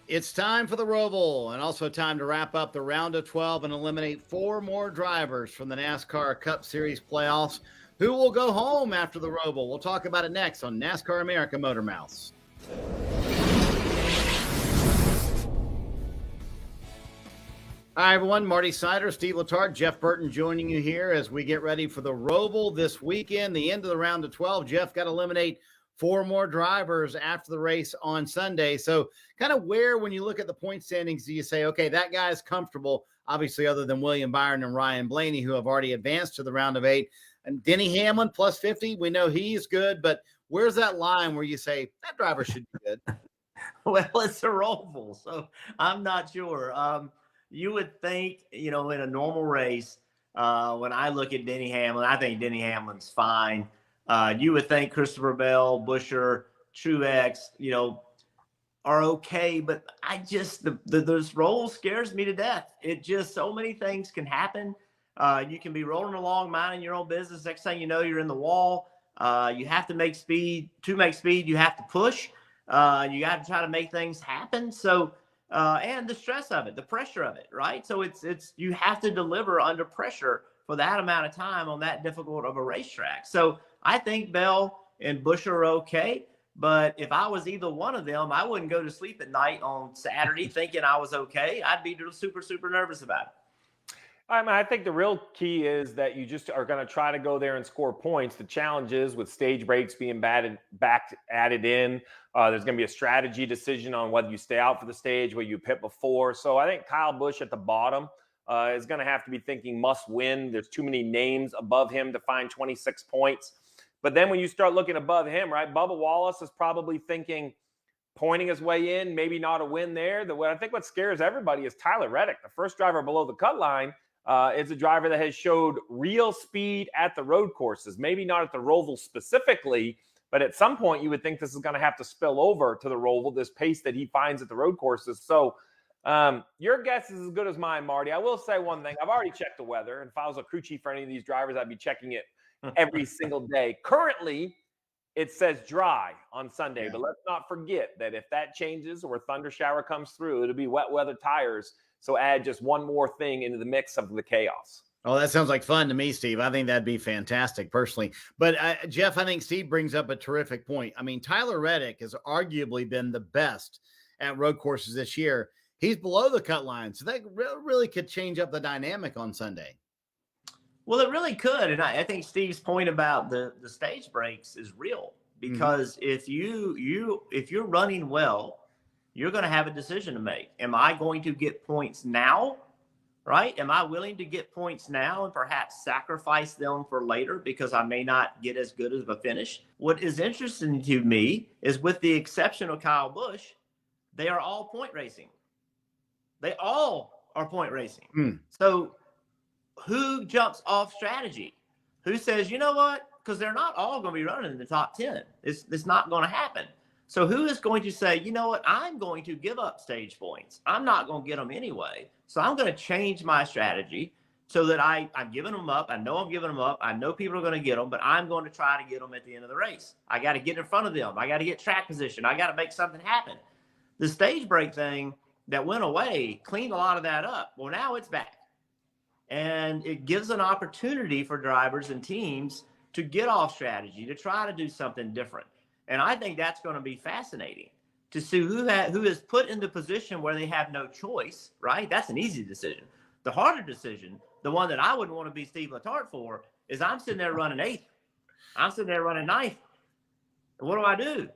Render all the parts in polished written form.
It's time for the ROVAL, and also time to wrap up the round of 12 and eliminate 4 more drivers from the NASCAR Cup Series Playoffs. Who will go home after the ROVAL? We'll talk about it next on NASCAR America Motormouths. Hi, everyone. Marty Snider, Steve Letarte, Jeff Burton joining you here as we get ready for the ROVAL this weekend, the end of the round of 12. Jeff got to eliminate 4 more drivers after the race on Sunday. So kind of where, when you look at the point standings, do you say, okay, that guy's comfortable, obviously, other than William Byron and Ryan Blaney, who have already advanced to the round of 8. And Denny Hamlin, plus 50, we know he's good, but where's that line where you say that driver should be good? Well, it's a ROVAL, so I'm not sure. You would think, in a normal race, when I look at Denny Hamlin, I think Denny Hamlin's fine. You would think Christopher Bell, Buescher, Truex, are okay, but I just, this ROVAL scares me to death. It just, so many things can happen. You can be rolling along, minding your own business. Next thing you know, you're in the wall. You have to make speed. To make speed, you have to push. You got to try to make things happen. So, and the stress of it, the pressure of it, right? So it's you have to deliver under pressure for that amount of time on that difficult of a racetrack. So I think Bell and Buescher are okay. But if I was either one of them, I wouldn't go to sleep at night on Saturday thinking I was okay. I'd be super, super nervous about it. I think the real key is that you just are going to try to go there and score points. The challenge is with stage breaks being added in. There's going to be a strategy decision on whether you stay out for the stage, whether you pit before. So I think Kyle Busch at the bottom is going to have to be thinking must win. There's too many names above him to find 26 points. But then when you start looking above him, right, Bubba Wallace is probably thinking pointing his way in, maybe not a win there. I think what scares everybody is Tyler Reddick, the first driver below the cut line. Is a driver that has showed real speed at the road courses, maybe not at the ROVAL specifically, but at some point you would think this is going to have to spill over to the ROVAL, this pace that he finds at the road courses. So your guess is as good as mine, Marty. I will say one thing. I've already checked the weather, and if I was a crew chief for any of these drivers, I'd be checking it every single day. Currently, it says dry on Sunday, but let's not forget that if that changes or a thunder shower comes through, it'll be wet weather tires. So add just one more thing into the mix of the chaos. Oh, that sounds like fun to me, Steve. I think that'd be fantastic personally. But Jeff, I think Steve brings up a terrific point. I mean, Tyler Reddick has arguably been the best at road courses this year. He's below the cut line. So that really could change up the dynamic on Sunday. Well, it really could. And I think Steve's point about the stage breaks is real, because if you're running well, you're going to have a decision to make. Am I going to get points now, right? Am I willing to get points now and perhaps sacrifice them for later because I may not get as good of a finish? What is interesting to me is, with the exception of Kyle Busch, they are all point racing. They all are point racing. So who jumps off strategy? Who says, you know what? Because they're not all going to be running in the top 10. It's not going to happen. So who is going to say, you know what, I'm going to give up stage points. I'm not going to get them anyway. So I'm going to change my strategy so that I'm giving them up. I know I'm giving them up. I know people are going to get them, but I'm going to try to get them at the end of the race. I got to get in front of them. I got to get track position. I got to make something happen. The stage break thing that went away cleaned a lot of that up. Well, now it's back. And it gives an opportunity for drivers and teams to get off strategy, to try to do something different. And I think that's going to be fascinating to see who is put in the position where they have no choice, right? That's an easy decision. The harder decision, the one that I wouldn't want to be Steve Letarte for, is I'm sitting there running 8th. I'm sitting there running 9th. What do I do?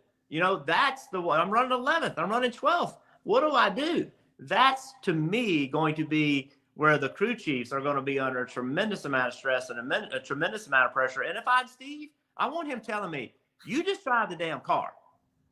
That's the one. I'm running 11th. I'm running 12th. What do I do? That's, to me, going to be where the crew chiefs are going to be under a tremendous amount of stress and a tremendous amount of pressure. And if I'm Steve, I want him telling me, you just drive the damn car.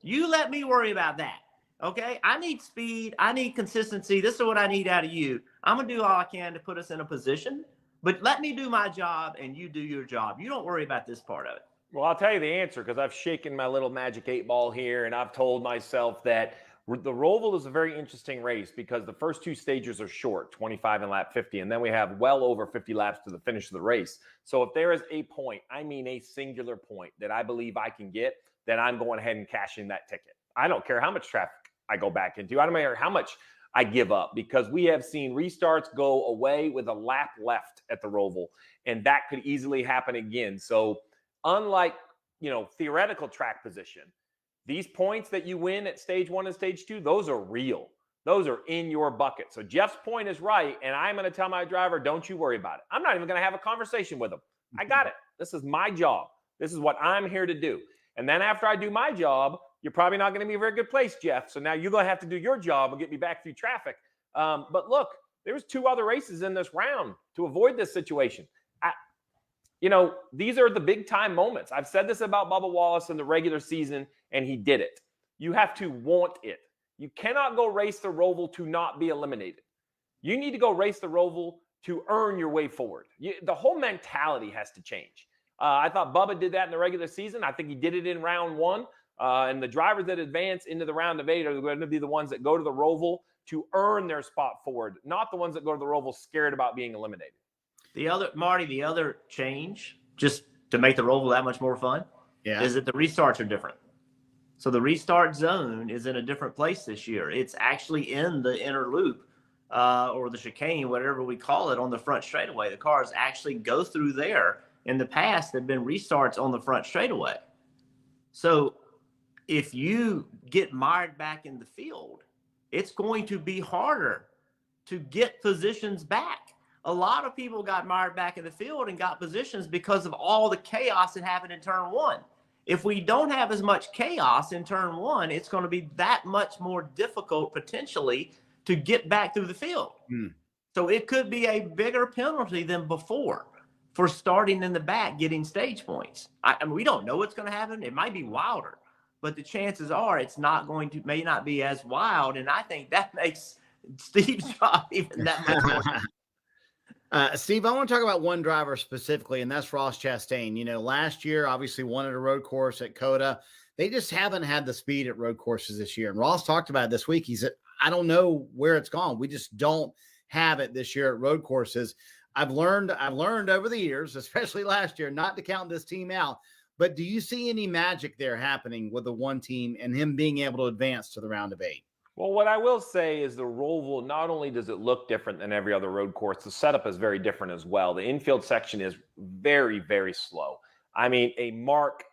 You let me worry about that. Okay? I need speed. I need consistency. This is what I need out of you. I'm going to do all I can to put us in a position, but let me do my job and you do your job. You don't worry about this part of it. Well, I'll tell you the answer, because I've shaken my little magic 8-ball here, and I've told myself that the ROVAL is a very interesting race because the first 2 stages are short, 25 and lap 50, and then we have well over 50 laps to the finish of the race. So if there is a point, I mean a singular point, that I believe I can get, then I'm going ahead and cashing that ticket. I don't care how much traffic I go back into. I don't care how much I give up, because we have seen restarts go away with a lap left at the Roval, and that could easily happen again. So unlike, theoretical track position, these points that you win at stage 1 and stage 2, those are real. Those are in your bucket. So Jeff's point is right, and I'm going to tell my driver, don't you worry about it. I'm not even going to have a conversation with him. I got it. This is my job. This is what I'm here to do. And then after I do my job, you're probably not going to be in a very good place, Jeff. So now you're going to have to do your job and get me back through traffic. But look, there was 2 other races in this round to avoid this situation. These are the big time moments. I've said this about Bubba Wallace in the regular season, and he did it. You have to want it. You cannot go race the Roval to not be eliminated. You need to go race the Roval to earn your way forward. The whole mentality has to change. I thought Bubba did that in the regular season. I think he did it in round 1. And the drivers that advance into the round of 8 are going to be the ones that go to the Roval to earn their spot forward, not the ones that go to the Roval scared about being eliminated. The other change, just to make the Roval that much more fun, is that the restarts are different. So the restart zone is in a different place this year. It's actually in the inner loop or the chicane, whatever we call it, on the front straightaway. The cars actually go through there. In the past, there have been restarts on the front straightaway. So if you get mired back in the field, it's going to be harder to get positions back. A lot of people got mired back in the field and got positions because of all the chaos that happened in turn 1. If we don't have as much chaos in turn 1, it's going to be that much more difficult potentially to get back through the field. So it could be a bigger penalty than before for starting in the back, getting stage points. I mean, we don't know what's going to happen. It might be wilder, but the chances are it's may not be as wild. And I think that makes Steve's job even that much more. Steve, I want to talk about one driver specifically, and that's Ross Chastain. Last year, obviously won at a road course at COTA. They just haven't had the speed at road courses this year. And Ross talked about it this week. He said, I don't know where it's gone. We just don't have it this year at road courses. I've learned over the years, especially last year, not to count this team out. But do you see any magic there happening with the one team and him being able to advance to the round of 8? Well, what I will say is the Roval, not only does it look different than every other road course, the setup is very different as well. The infield section is very, very slow. I mean, a marked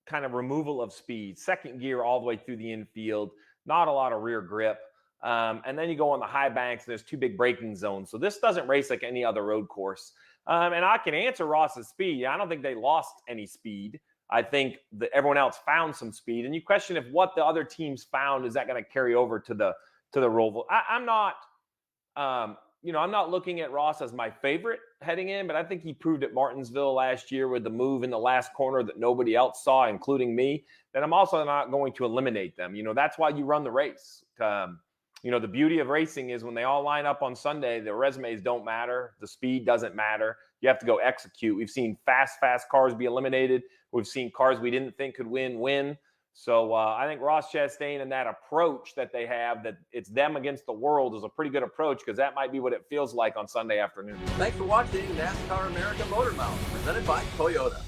kind of removal of speed, second gear all the way through the infield, not a lot of rear grip. And then you go on the high banks, and there's 2 big braking zones. So this doesn't race like any other road course. And I can answer Ross's speed. I don't think they lost any speed. I think that everyone else found some speed. And you question if what the other teams found, is that going to carry over to the Roval? I'm not looking at Ross as my favorite heading in, but I think he proved at Martinsville last year with the move in the last corner that nobody else saw, including me, that I'm also not going to eliminate them. That's why you run the race. The beauty of racing is when they all line up on Sunday, the resumes don't matter. The speed doesn't matter. You have to go execute. We've seen fast cars be eliminated. We've seen cars we didn't think could win. So I think Ross Chastain and that approach that they have, that it's them against the world, is a pretty good approach, because that might be what it feels like on Sunday afternoon. Thanks for watching NASCAR America Motormouths, presented by Toyota.